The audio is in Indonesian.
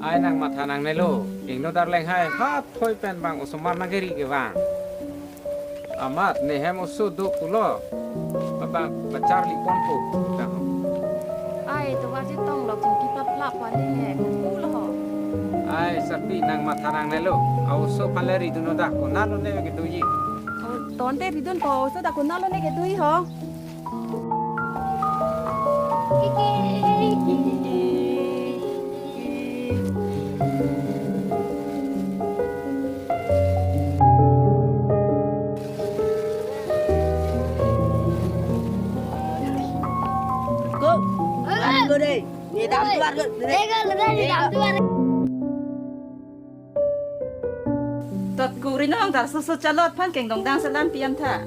ai nang mặt nang này lo ing nó dar leng hai khát thôi pen bang usman nageri ke bang amat ne hem usu du kulo bang pacar li ponpo tang aiตัวว่าจะต้องหลอกถึงกี่ปลับวันนี้แหกกูละหอ ai sapi nang mặt nang này lo au usu paleri du no dak ko nalo ne ke tu yi ตอนเตริดุนโปสตาคุณน่าเล่นในแกดุยหรอ Cô, ăn cô đi. Đi đám tôi ăn cô. Đi đám tôi ăn. Tot guri nong dar susu chalot phan keng dong dang salam piam tha